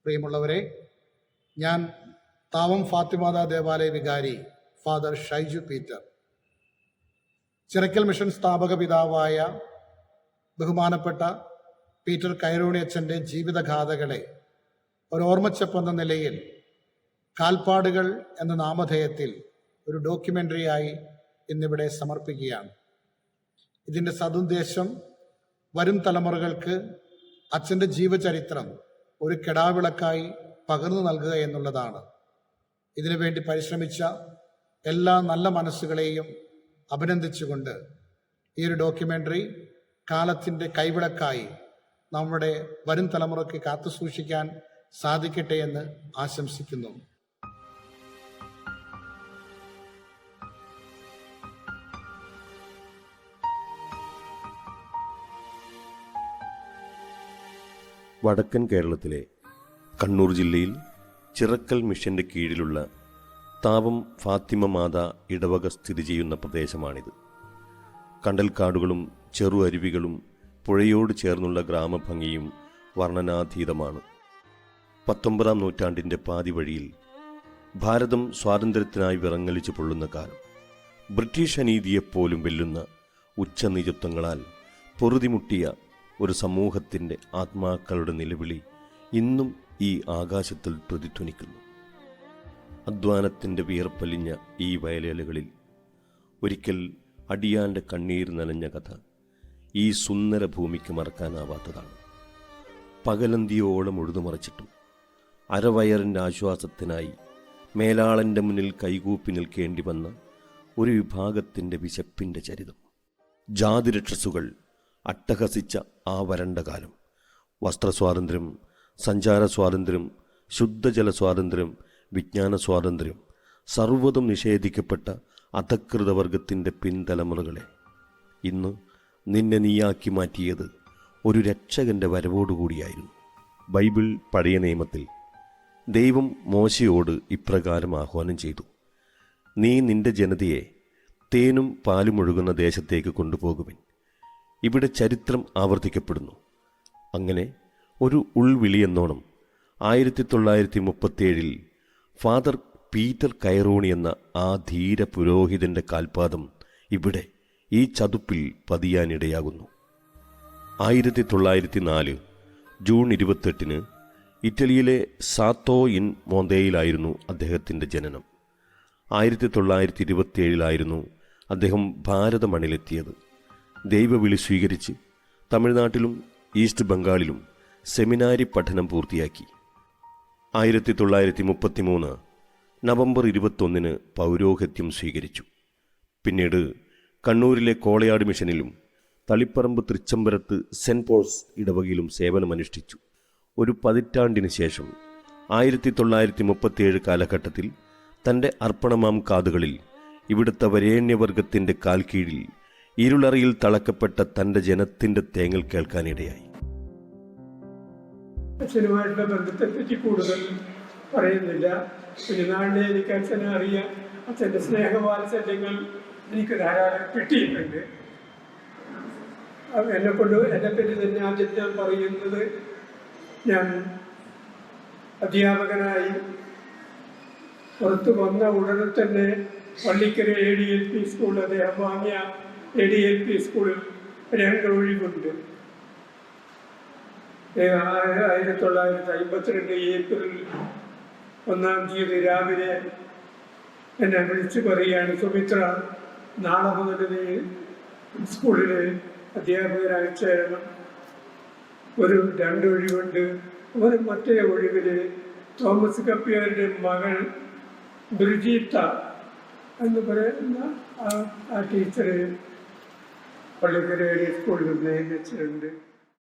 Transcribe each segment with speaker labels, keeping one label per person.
Speaker 1: പ്രിയമുള്ളവരെ, ഞാൻ താവം ഫാത്തിമാത ദേവാലയ വികാരി father Shaiju Peter, Chirakkal mission സ്ഥാപക പിതാവായ ബഹുമാനപ്പെട്ട പീറ്റർ കൈറോണി അച്ഛൻ്റെ ജീവിതഗാഥകളെ ഒരോർമ്മച്ചപ്പെന്ന നിലയിൽ കാൽപ്പാടുകൾ എന്ന നാമധേയത്തിൽ ഒരു ഡോക്യുമെൻ്ററിയായി ഇന്നിവിടെ സമർപ്പിക്കുകയാണ്. ഇതിൻ്റെ സതുദ്ദേശം വരും തലമുറകൾക്ക് അച്ഛൻ്റെ ജീവചരിത്രം ഒരു കെടാവിളക്കായി പകർന്നു നൽകുക എന്നുള്ളതാണ്. ഇതിനുവേണ്ടി പരിശ്രമിച്ച എല്ലാ നല്ല മനസ്സുകളെയും അഭിനന്ദിച്ചുകൊണ്ട് ഈ ഒരു ഡോക്യുമെൻ്ററി കാലത്തിൻ്റെ കൈവിളക്കായി നമ്മുടെ വരും തലമുറയ്ക്ക് കാത്തുസൂക്ഷിക്കാൻ സാധിക്കട്ടെ എന്ന് ആശംസിക്കുന്നു.
Speaker 2: വടക്കൻ കേരളത്തിലെ കണ്ണൂർ ജില്ലയിൽ ചിറക്കൽ മിഷന്റെ കീഴിലുള്ള താവം ഫാത്തിമ മാതാ ഇടവക സ്ഥിതി ചെയ്യുന്ന പ്രദേശമാണിത്. കണ്ടൽക്കാടുകളും ചെറു അരുവികളും പുഴയോട് ചേർന്നുള്ള ഗ്രാമഭംഗിയും വർണ്ണനാതീതമാണ്. 19-ാം നൂറ്റാണ്ടിൻ്റെ പാതി വഴിയിൽ ഭാരതം സ്വാതന്ത്ര്യത്തിനായി വിറങ്ങലിച്ചു പൊള്ളുന്ന കാലം, ബ്രിട്ടീഷ് അനീതിയെപ്പോലും വെല്ലുന്ന ഉച്ചനീചത്വങ്ങളാൽ പൊറുതിമുട്ടിയ ഒരു സമൂഹത്തിൻ്റെ ആത്മാക്കളുടെ നിലവിളി ഇന്നും ഈ ആകാശത്തിൽ പ്രതിധ്വനിക്കുന്നു. അധ്വാനത്തിൻ്റെ വിയർപ്പലിഞ്ഞ ഈ വയലേലകളിൽ ഒരിക്കൽ അടിയാൻ്റെ കണ്ണീർ നനഞ്ഞ കഥ ഈ സുന്ദര ഭൂമിക്ക് മറക്കാനാവാത്തതാണ്. പകലന്തിയോളം ഉഴുതുമറിച്ചിട്ടും അരവയറിൻ്റെ ആശ്വാസത്തിനായി മേലാളൻ്റെ മുന്നിൽ കൈകൂപ്പി നിൽക്കേണ്ടി വന്ന ഒരു വിഭാഗത്തിൻ്റെ വിശപ്പിൻ്റെ ചരിതം. ജാതിരക്ഷസുകൾ അട്ടഹസിച്ച ആ വരണ്ട കാലം, വസ്ത്രസ്വാതന്ത്ര്യം, സഞ്ചാര സ്വാതന്ത്ര്യം, ശുദ്ധജല സ്വാതന്ത്ര്യം, വിജ്ഞാന സ്വാതന്ത്ര്യം, സർവ്വതും നിഷേധിക്കപ്പെട്ട അധകൃതവർഗത്തിൻ്റെ പിൻതലമുറകളെ ഇന്ന് നിന്നെ നീയാക്കി മാറ്റിയത് ഒരു രക്ഷകൻ്റെ വരവോടുകൂടിയായിരുന്നു. ബൈബിൾ പഴയ നിയമത്തിൽ ദൈവം മോശയോട് ഇപ്രകാരം ആഹ്വാനം ചെയ്തു: നീ നിന്റെ ജനതയെ തേനും പാലും ഒഴുകുന്ന ദേശത്തേക്ക് കൊണ്ടുപോകുവിൻ. ഇവിടെ ചരിത്രം ആവർത്തിക്കപ്പെടുന്നു. അങ്ങനെ ഒരു ഉൾവിളിയെന്നോണം 1937 ഫാദർ പീറ്റർ കൈറോണി എന്ന ആ ധീര പുരോഹിതൻ്റെ കാൽപാദം ഇവിടെ ഈ ചതുപ്പിൽ പതിയാനിടയാകുന്നു. 1904 ജൂൺ 28 ഇറ്റലിയിലെ സാത്തോ ഇൻ മോന്തയിലായിരുന്നു അദ്ദേഹത്തിൻ്റെ ജനനം. 1927 അദ്ദേഹം ഭാരതമണിലെത്തിയത്. ദൈവവിളി സ്വീകരിച്ച് തമിഴ്നാട്ടിലും ഈസ്റ്റ് ബംഗാളിലും സെമിനാരി പഠനം പൂർത്തിയാക്കി. 1933 നവംബർ 21 പൗരോഹിത്യം സ്വീകരിച്ചു. പിന്നീട് കണ്ണൂരിലെ കോളയാട് മിഷനിലും തളിപ്പറമ്പ് തൃച്ചംബരത്ത് സെൻറ് പോൾസ് ഇടവകയിലും സേവനമനുഷ്ഠിച്ചു. ഒരു പതിറ്റാണ്ടിന് ശേഷം 1937 കാലഘട്ടത്തിൽ തൻ്റെ അർപ്പണമാം കാതുകളിൽ ഇവിടുത്തെ വരേണ്യവർഗത്തിൻ്റെ കാൽക്കീഴിൽ ഇരുളറിയിൽ തളക്കപ്പെട്ട തൻ്റെ ജനത്തിൻ്റെ തേങ്ങൽ കേൾക്കാനിടയായി.
Speaker 3: അച്ഛനുമായിട്ടുള്ള ബന്ധത്തെപ്പറ്റി കൂടുതൽ പറയുന്നില്ല. കുഞ്ഞുനാളിനെ എനിക്ക് അച്ഛനെ അറിയാം. അച്ഛൻ്റെ സ്നേഹവാത്സല്യങ്ങൾ എനിക്ക് ധാരാളം കിട്ടിയിട്ടുണ്ട്. എന്നെപ്പറ്റി തന്നെ ആദ്യം ഞാൻ പറയുന്നത്, ഞാൻ അധ്യാപകനായി പുറത്ത് വന്ന ഉടനെ തന്നെ പള്ളിക്കര ADLP സ്കൂൾ, അദ്ദേഹം വാങ്ങിയ ADLP സ്കൂളിൽ 2 ഒഴിവുണ്ട്. 1952 ഏപ്രിൽ 1-ാം തീയതി രാവിലെ എന്നെ വിളിച്ചു പറയുകയാണ്: സുമിത്ര, നാളെ മുതൽ നീ സ്കൂളിൽ അധ്യാപകരായി ചേരണം. ഒരു 2 ഒഴിവുണ്ട്. ഒരു മറ്റേ ഒഴിവിൽ തോമസ് കപ്പിയാരുടെ മകൾ ബ്രിജീത്ത എന്ന് പറയുന്ന ആ ടീച്ചർ പള്ളിക്കര സ്കൂളിൽ നിയമിച്ചിട്ടുണ്ട്.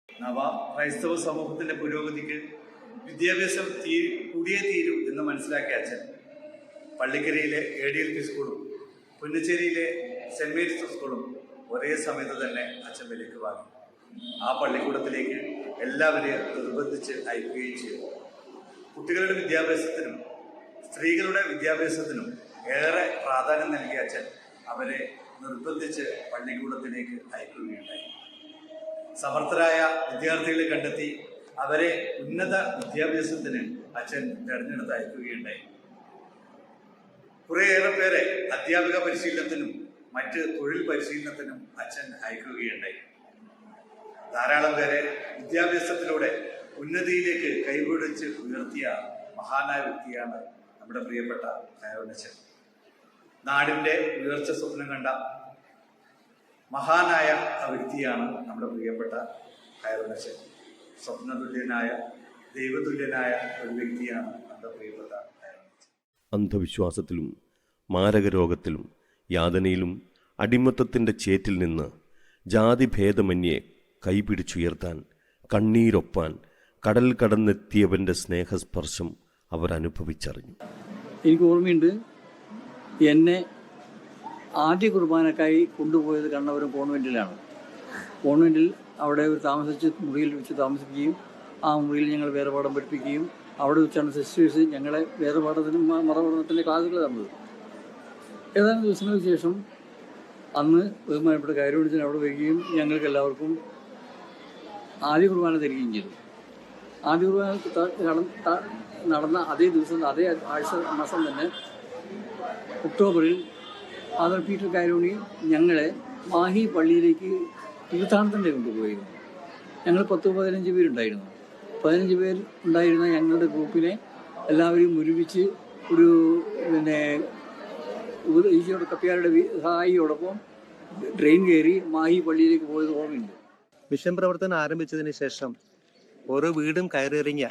Speaker 4: നവ ക്രൈസ്തവ സമൂഹത്തിന്റെ പുരോഗതിക്ക് വിദ്യാഭ്യാസം കൂടിയേ തീരൂ എന്ന് മനസ്സിലാക്കിയ അച്ഛൻ പള്ളിക്കരയിലെ ADLP സ്കൂളും പുന്നച്ചേരിയിലെ സെന്റ് മേരീസ് സ്കൂളും ഒരേ സമയത്ത് തന്നെ അച്ഛൻ വിലക്ക് വാങ്ങി. ആ പള്ളിക്കൂടത്തിലേക്ക് എല്ലാവരെയും നിർബന്ധിച്ച് അയക്കുകയും ചെയ്തു. കുട്ടികളുടെ വിദ്യാഭ്യാസത്തിനും സ്ത്രീകളുടെ വിദ്യാഭ്യാസത്തിനും ഏറെ പ്രാധാന്യം നൽകിയ അച്ഛൻ അവരെ നിർബന്ധിച്ച് പള്ളിക്കൂടത്തിലേക്ക് അയക്കുകയുണ്ടായി. സമർത്ഥരായ വിദ്യാർത്ഥികളെ കണ്ടെത്തി അവരെ ഉന്നത വിദ്യാഭ്യാസത്തിന് അച്ഛൻ തെരഞ്ഞെടുത്ത് അയക്കുകയുണ്ടായി. കുറേയേറെ പേരെ അധ്യാപക പരിശീലനത്തിനും മറ്റ് തൊഴിൽ പരിശീലനത്തിനും അച്ഛൻ അയക്കുകയുണ്ടായി. ധാരാളം പേരെ വിദ്യാഭ്യാസത്തിലൂടെ ഉന്നതിയിലേക്ക് കൈപിടിച്ച് ഉയർത്തിയ മഹാനായ വ്യക്തിയാണ് നമ്മുടെ പ്രിയപ്പെട്ട കയറോനച്ഛൻ. നാടിൻ്റെ ഉയർച്ച സ്വപ്നം കണ്ട മഹാനായ ആ വ്യക്തിയാണ് നമ്മുടെ പ്രിയപ്പെട്ട കയറോനച്ഛൻ. സ്വപ്നതുല്യനായ ദൈവതുല്യനായ ഒരു വ്യക്തിയാണ് നമ്മുടെ പ്രിയപ്പെട്ട കയറോനച്ഛൻ.
Speaker 2: അന്ധവിശ്വാസത്തിലും മാരകരോഗത്തിലും യാതനയിലും അടിമത്തത്തിൻ്റെ ചേറ്റിൽ നിന്ന് ജാതിഭേദമന്യേ കൈപിടിച്ചുയർത്താൻ കണ്ണീരൊപ്പാൻ കടൽ കടന്നെത്തിയവൻ്റെ സ്നേഹസ്പർശം അവർ അനുഭവിച്ചറിഞ്ഞു.
Speaker 5: എനിക്ക് ഓർമ്മയുണ്ട്, എന്നെ ആദ്യ കുർബാനക്കായി കൊണ്ടുപോയത് കണ്ണപുരം കോൺവെൻറ്റിലാണ്. കോൺവെൻറ്റിൽ അവിടെ ഒരു മുറിയിൽ വെച്ച് താമസിക്കുകയും ആ മുറിയിൽ ഞങ്ങൾ വേദപാഠം പഠിപ്പിക്കുകയും അവിടെ വെച്ചാണ് സിസ്റ്റേഴ്സ് ഞങ്ങളെ വേദപാഠത്തിനും മതപഠനത്തിൻ്റെ ക്ലാസ്സുകൾ തന്നത്. ഏതാനും ദിവസങ്ങൾക്ക് ശേഷം അന്ന് ബഹുമാനപ്പെട്ട കയറോനച്ഛൻ അവിടെ വരികയും ഞങ്ങൾക്ക് എല്ലാവർക്കും ആദ്യ കുർബാന തരികയും ചെയ്തു. ആദ്യ കുർബാന നടന്ന അതേ ദിവസം, അതേ മാസം തന്നെ ഒക്ടോബറിൽ ഫാദർ പീറ്റർ കയറോണി ഞങ്ങളെ മാഹി പള്ളിയിലേക്ക് തീർത്ഥാടനത്തിൻ്റെ കൊണ്ടുപോയിരുന്നു. ഞങ്ങൾ 10-15 പേരുണ്ടായിരുന്നു. 15 പേർ ഉണ്ടായിരുന്ന ഞങ്ങളുടെ ഗ്രൂപ്പിനെ എല്ലാവരെയും ഒരുമിച്ച് ഒരു ഈശോയുടെ കപ്പ്യാരുടെ സഹായിയോടൊപ്പം ട്രെയിൻ കയറി മാഹി പള്ളിയിലേക്ക് പോയത് ഓർമ്മയുണ്ട്.
Speaker 6: മിഷൻ പ്രവർത്തനം ആരംഭിച്ചതിന് ശേഷം ഓരോ വീടും കയറിയിറങ്ങിയ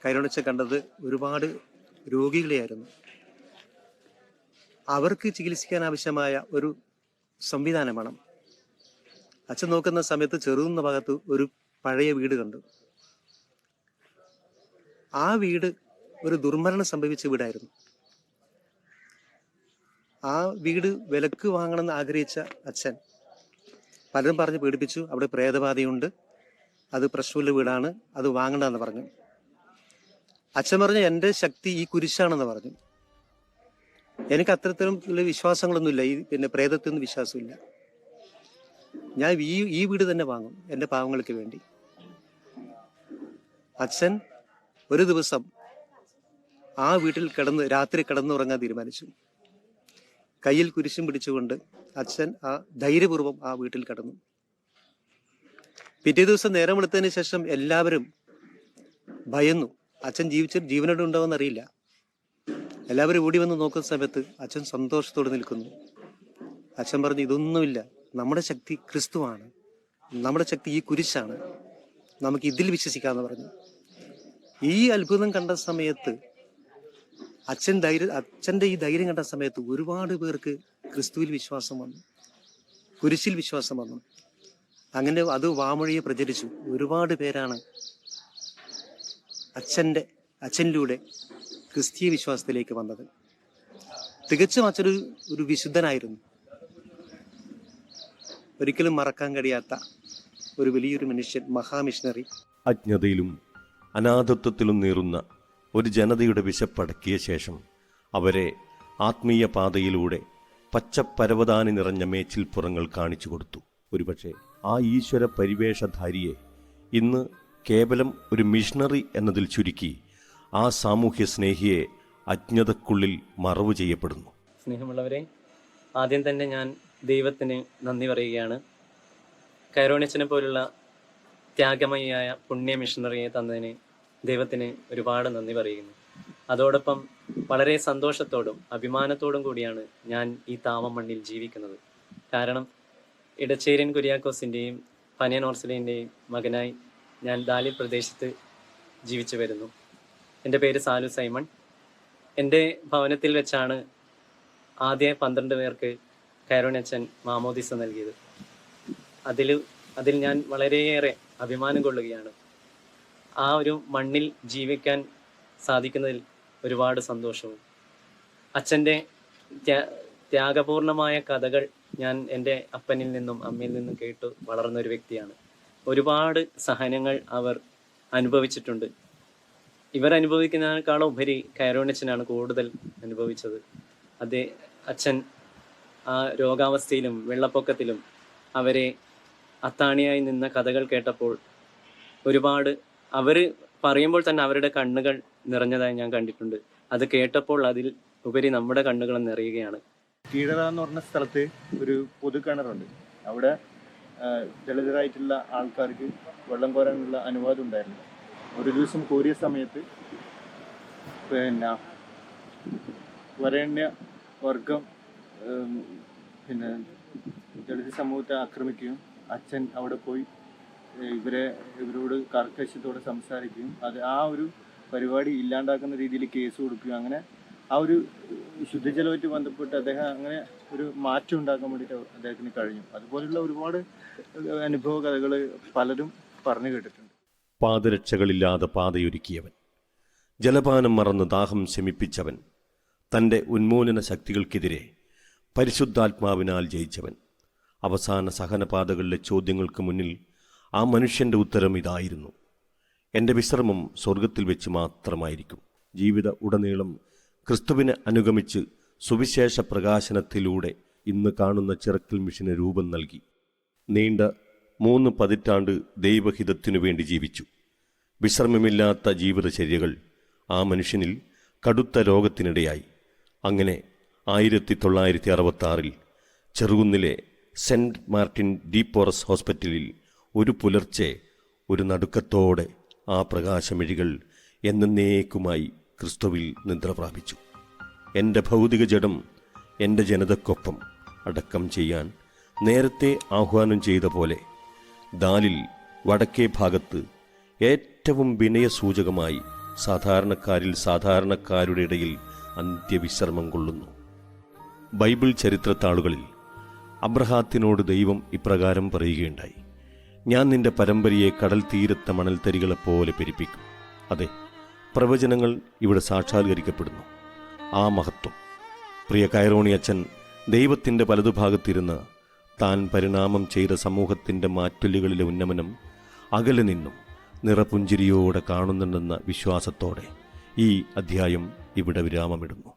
Speaker 6: കയറോനച്ഛൻ കണ്ടത് ഒരുപാട് രോഗികളെയായിരുന്നു. അവർക്ക് ചികിത്സിക്കാൻ ആവശ്യമായ ഒരു സംവിധാനം വേണം. അച്ഛൻ നോക്കുന്ന സമയത്ത് ചെറുകുന്ന ഭാഗത്ത് ഒരു പഴയ വീട് കണ്ടു. ആ വീട് ഒരു ദുർമരണം സംഭവിച്ച വീടായിരുന്നു. ആ വീട് വിലക്ക് വാങ്ങണമെന്ന് ആഗ്രഹിച്ച അച്ഛൻ പലരും പറഞ്ഞ് പീഡിപ്പിച്ചു. അവിടെ പ്രേതബാധയുണ്ട്, അത് പ്രശ്നമുള്ള വീടാണ്, അത് വാങ്ങണ്ടെന്ന് പറഞ്ഞു. അച്ഛൻ പറഞ്ഞു, എൻ്റെ ശക്തി ഈ കുരിശാണെന്ന് പറഞ്ഞു. എനിക്ക് അത്തരത്തിലുള്ള വിശ്വാസങ്ങളൊന്നുമില്ല, പ്രേതത്തിനൊന്നും വിശ്വാസമില്ല. ഞാൻ ഈ വീട് തന്നെ വാങ്ങും എൻ്റെ പാവങ്ങൾക്ക് വേണ്ടി. അച്ഛൻ ഒരു ദിവസം ആ വീട്ടിൽ രാത്രി കിടന്നുറങ്ങാൻ തീരുമാനിച്ചു. കയ്യിൽ കുരിശും പിടിച്ചുകൊണ്ട് അച്ഛൻ ധൈര്യപൂർവ്വം ആ വീട്ടിൽ കിടന്നു. പിറ്റേ ദിവസം നേരം വെളുത്തതിന് ശേഷം എല്ലാവരും ഭയന്നു. അച്ഛൻ ജീവനോട് ഉണ്ടാവുമെന്ന് അറിയില്ല. എല്ലാവരും ഓടി വന്ന് നോക്കുന്ന സമയത്ത് അച്ഛൻ സന്തോഷത്തോടെ നിൽക്കുന്നു. അച്ഛൻ പറഞ്ഞു, ഇതൊന്നുമില്ല, നമ്മുടെ ശക്തി ക്രിസ്തുവാണ്, നമ്മുടെ ശക്തി ഈ കുരിശാണ്, നമുക്ക് ഇതിൽ വിശ്വസിക്കാമെന്ന് പറഞ്ഞു. ഈ അത്ഭുതം കണ്ട സമയത്ത് അച്ഛൻ്റെ ഈ ധൈര്യം കണ്ട സമയത്ത് ഒരുപാട് പേർക്ക് ക്രിസ്തുവിൽ വിശ്വാസം വന്നു, കുരിശിൽ വിശ്വാസം വന്നു. അങ്ങനെ അത് വാമൊഴിയെ പ്രചരിച്ചു. ഒരുപാട് പേരാണ് അച്ഛനിലൂടെ ക്രിസ്തീയ വിശ്വാസത്തിലേക്ക് വന്നത്. തികച്ചും അച്ഛനൊരു വിശുദ്ധനായിരുന്നു. ഒരിക്കലും മറക്കാൻ കഴിയാത്ത ഒരു വലിയൊരു മനുഷ്യൻ, മഹാമിഷണറി.
Speaker 2: അജ്ഞതയിലും അനാഥത്വത്തിലും നീറുന്ന ഒരു ജനതയുടെ വിശപ്പടക്കിയ ശേഷം അവരെ ആത്മീയ പാതയിലൂടെ പച്ചപ്പരവതാനി നിറഞ്ഞ മേച്ചിൽപ്പുറങ്ങൾ കാണിച്ചു കൊടുത്തു. ഒരുപക്ഷെ ആ ഈശ്വര പരിവേഷധാരിയെ ഇന്ന് കേവലം ഒരു മിഷണറി എന്നതിൽ ചുരുക്കി ആ സാമൂഹ്യ സ്നേഹിയെ അജ്ഞതക്കുള്ളിൽ മറവു ചെയ്യപ്പെടുന്നു.
Speaker 7: സ്നേഹമുള്ളവരെ, ആദ്യം തന്നെ ഞാൻ ദൈവത്തിന് നന്ദി പറയുകയാണ്. കയറോനച്ഛനെ പോലുള്ള ത്യാഗമയിയായ പുണ്യ മിഷണറിയെ തന്നതിന് ദൈവത്തിന് ഒരുപാട് നന്ദി പറയുന്നു. അതോടൊപ്പം വളരെ സന്തോഷത്തോടും അഭിമാനത്തോടും കൂടിയാണ് ഞാൻ ഈ താമം മണ്ണിൽ ജീവിക്കുന്നത്. കാരണം ഇടച്ചേരിയൻ കുര്യാക്കോസിൻ്റെയും പനിയൻ ഓർസലിൻ്റെയും മകനായി ഞാൻ ദാലിൽ പ്രദേശത്ത് ജീവിച്ചു വരുന്നു. എൻ്റെ പേര് സാലു സൈമൺ. എൻ്റെ ഭവനത്തിൽ വെച്ചാണ് ആദ്യ 12 പേർക്ക് കയറോനച്ഛൻ മാമോദിസ നൽകിയത്. അതിൽ ഞാൻ വളരെയേറെ അഭിമാനം കൊള്ളുകയാണ്. ആ ഒരു മണ്ണിൽ ജീവിക്കാൻ സാധിക്കുന്നതിൽ ഒരുപാട് സന്തോഷവും. അച്ഛൻ്റെ ത്യാഗപൂർണമായ കഥകൾ ഞാൻ എൻ്റെ അപ്പനിൽ നിന്നും അമ്മയിൽ നിന്നും കേട്ടു വളർന്നൊരു വ്യക്തിയാണ്. ഒരുപാട് സഹനങ്ങൾ അവർ അനുഭവിച്ചിട്ടുണ്ട്. ഇവർ അനുഭവിക്കുന്നതിനേക്കാളും ഉപരി കയറോനച്ഛനാണ് കൂടുതൽ അനുഭവിച്ചത്. അച്ഛൻ ആ രോഗാവസ്ഥയിലും വെള്ളപ്പൊക്കത്തിലും അവരെ അത്താണിയായി നിന്ന കഥകൾ കേട്ടപ്പോൾ ഒരുപാട് അവർ പറയുമ്പോൾ തന്നെ അവരുടെ കണ്ണുകൾ നിറഞ്ഞതായി ഞാൻ കണ്ടിട്ടുണ്ട്. അത് കേട്ടപ്പോൾ അതിൽ ഉപരി നമ്മുടെ കണ്ണുകൾ നിറയുകയാണ്.
Speaker 8: കീഴറ എന്ന് പറഞ്ഞ സ്ഥലത്ത് ഒരു പൊതു കിണറുണ്ട്. അവിടെ ദളിതരായിട്ടുള്ള ആൾക്കാർക്ക് വെള്ളം കോരാനുള്ള അനുവാദം ഉണ്ടായിരുന്നു. ഒരു ദിവസം കോരിയ സമയത്ത് പിന്നെ വരേണ്യ വർഗം ദളിത് സമൂഹത്തെ ആക്രമിക്കുകയും അച്ഛൻ അവിടെ പോയി ഇവരോട് കർക്കശത്തോടെ സംസാരിക്കുകയും ആ ഒരു പരിപാടി ഇല്ലാണ്ടാക്കുന്ന രീതിയിൽ കേസ് കൊടുക്കുകയും അങ്ങനെ ആ ഒരു ശുദ്ധജലവുമായിട്ട് ബന്ധപ്പെട്ട് അദ്ദേഹം അങ്ങനെ ഒരു മാറ്റം ഉണ്ടാക്കാൻ വേണ്ടിയിട്ട് അദ്ദേഹത്തിന് കഴിഞ്ഞു. അതുപോലുള്ള ഒരുപാട് അനുഭവ കഥകൾ പലരും പറഞ്ഞു കേട്ടിട്ടുണ്ട്.
Speaker 2: പാദരക്ഷകളില്ലാതെ പാതയൊരുക്കിയവൻ, ജലപാനം മറന്ന് ദാഹം ശമിപ്പിച്ചവൻ, തൻ്റെ ഉന്മൂലന ശക്തികൾക്കെതിരെ പരിശുദ്ധാത്മാവിനാൽ ജയിച്ചവൻ. അവസാന സഹനപാതകളിലെ ചോദ്യങ്ങൾക്ക് മുന്നിൽ ആ മനുഷ്യൻ്റെ ഉത്തരം ഇതായിരുന്നു: എൻ്റെ വിശ്രമം സ്വർഗത്തിൽ വെച്ച് മാത്രമായിരിക്കും. ജീവിത ഉടനീളം ക്രിസ്തുവിനെ അനുഗമിച്ച് സുവിശേഷ പ്രകാശനത്തിലൂടെ ഇന്ന് കാണുന്ന ചിറക്കൽ മിഷന് രൂപം നൽകി. നീണ്ട 3 പതിറ്റാണ്ട് ദൈവഹിതത്തിനു വേണ്ടി ജീവിച്ചു. വിശ്രമമില്ലാത്ത ജീവിതചര്യകൾ ആ മനുഷ്യനിൽ കടുത്ത രോഗത്തിനിടയായി. അങ്ങനെ 1966 ചെറുകുന്നിലെ സെൻറ്റ് മാർട്ടിൻ ഡി പോറസ് ഹോസ്പിറ്റലിൽ ഒരു പുലർച്ചെ ഒരു നടുക്കത്തോടെ ആ പ്രകാശമിഴികൾ എന്നേക്കുമായി ക്രിസ്തുവിൽ നിദ്ര പ്രാപിച്ചു. എൻ്റെ ഭൗതിക ജഡം എൻ്റെ ജനതക്കൊപ്പം അടക്കം ചെയ്യാൻ നേരത്തെ ആഹ്വാനം ചെയ്ത പോലെ ദാലിൽ വടക്കേ ഭാഗത്ത് ഏറ്റവും വിനയസൂചകമായി സാധാരണക്കാരിൽ സാധാരണക്കാരുടെ ഇടയിൽ അന്ത്യവിശ്രമം കൊള്ളുന്നു. ബൈബിൾ ചരിത്രത്താളുകളിൽ അബ്രഹാത്തിനോട് ദൈവം ഇപ്രകാരം പറയുകയുണ്ടായി: ഞാൻ നിന്റെ പരമ്പരയെ കടൽ തീരത്തെ മണൽത്തരികളെപ്പോലെ പെരുപ്പിക്കും. അതെ, പ്രവചനങ്ങൾ ഇവിടെ സാക്ഷാത്കരിക്കപ്പെടുന്നു. ആ മഹത്വം പ്രിയ കൈറോണി അച്ഛൻ ദൈവത്തിൻ്റെ വലതുഭാഗത്തിരുന്ന് താൻ പരിണാമം ചെയ്ത സമൂഹത്തിൻ്റെ മാറ്റൊല്ലുകളിലെ ഉന്നമനം അകലെ നിന്നും നിറപുഞ്ചിരിയോടെ കാണുന്നുണ്ടെന്ന വിശ്വാസത്തോടെ ഈ അധ്യായം ഇവിടെ വിരാമമിടുന്നു.